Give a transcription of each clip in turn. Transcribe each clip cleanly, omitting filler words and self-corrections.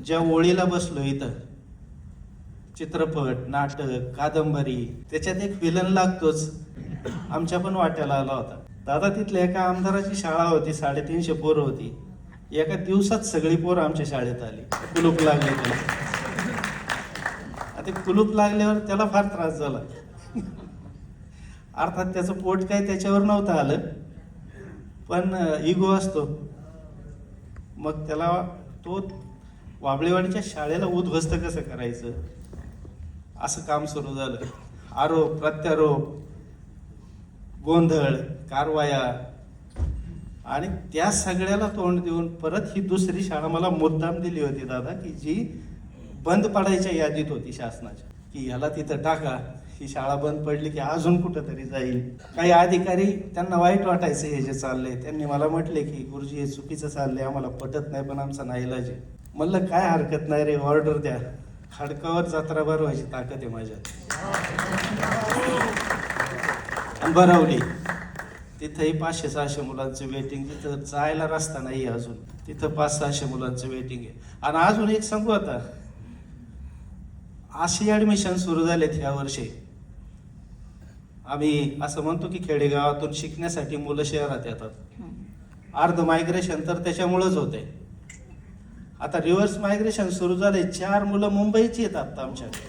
ज्या ओळीला बसलो इथं, चित्रपट, नाटक, कादंबरी, त्याच्यात एक विलन लागतोच. आमच्या पण वाट्याला आला होता. दादा, तिथल्या एका आमदाराची शाळा होती, 350 पोरं होती. एका दिवसात सगळी पोरं आमच्या शाळेत आली. कुलूप लागले त्याला. आता कुलूप लागल्यावर त्याला फार त्रास झाला. अर्थात त्याचं पोट काय त्याच्यावर नव्हतं आलं, पण इगो असतो. मग त्याला तो वाबळेवाडीच्या शाळेला उद्ध्वस्त कसं करायचं असं काम सुरू झालं. आरोप प्रत्यारोप, गोंधळ, कारवाया, आणि त्या सगळ्याला तोंड देऊन परत ही दुसरी शाळा मला मुद्दाम दिली होती दादा, की जी बंद पडायच्या यादीत होती शासनाच्या, की ह्याला तिथं टाका. ही शाळा बंद पडली की अजून कुठंतरी जाईल. काही अधिकारी त्यांना वाईट वाटायचं हे जे चाललंय. त्यांनी मला म्हटले की गुरुजी, हे चुकीचं चाललंय, आम्हाला पटत नाही, पण आमचा नाईलाज आहे. म्हणलं काय हरकत नाही रे, ऑर्डर द्या. खडकावर जत्रा भरवायची ताकद आहे माझ्यात. भरवली. तिथंही 500-600 मुलांचं वेटिंग. तिथं जायला रस्ता नाही अजून. तिथं 500-600 मुलांचं वेटिंग आहे. आणि अजून एक सांगू, आता अशी ऍडमिशन सुरू झालेत ह्या वर्षी. आम्ही असं म्हणतो की खेडेगावातून शिकण्यासाठी मुलं शहरात येतात. अर्ध मायग्रेशन तर त्याच्यामुळेच होतंय. आता रिव्हर्स मायग्रेशन सुरू झालंय. 4 मुलं मुंबईची येतात आमच्याकडे.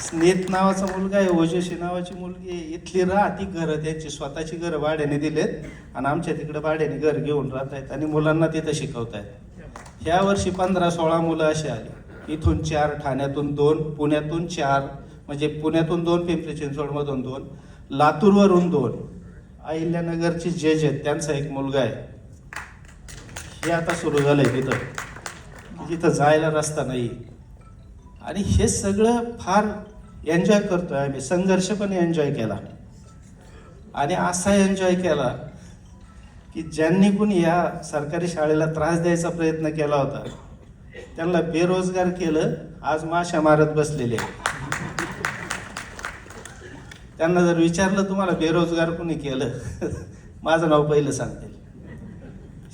स्नेत नावाचा मुलगा आहे, ओजस्वी नावाची मुलगी आहे. इथली राहती घरं, त्यांची स्वतःची घरं भाड्याने दिलेत आणि आमच्या तिकडे भाड्याने घर घेऊन राहत आहेत आणि मुलांना तिथं शिकवतायत. ह्या वर्षी 15-16 मुलं अशी आली. इथून 4, ठाण्यातून 2, पुण्यातून 4, म्हणजे पुण्यातून 2, पिंपरी चिंचवडमधून 2, लातूरवरून 2, अहिल्यानगरची जज आहेत, त्यांचा एक मुलगा आहे. हे आता सुरू झालंय तिथं. जिथं जायला रस्ता नाही. आणि हे सगळं फार एन्जॉय करतोय आम्ही. संघर्ष पण एन्जॉय केला. आणि असा एन्जॉय केला की ज्यांनी कुणी या सरकारी शाळेला त्रास द्यायचा प्रयत्न केला होता त्यांना बेरोजगार केलं. आज माशा मारत बसलेले. त्यांना जर विचारलं तुम्हाला बेरोजगार कुणी केलं, माझं नाव पहिलं सांगतील.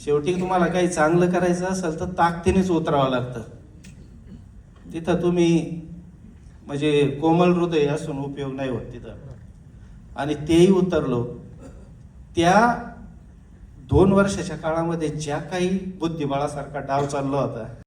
शेवटी तुम्हाला काही चांगलं करायचं असेल तर ताकदीनेच उतरावं लागतं. तिथं तुम्ही म्हणजे कोमल हृदय असून उपयोग नाही होत तिथं. आणि तेही उतरलो. त्या 2 वर्षाच्या काळामध्ये ज्या काही बुद्धिबळासारखा डाव चालला होता,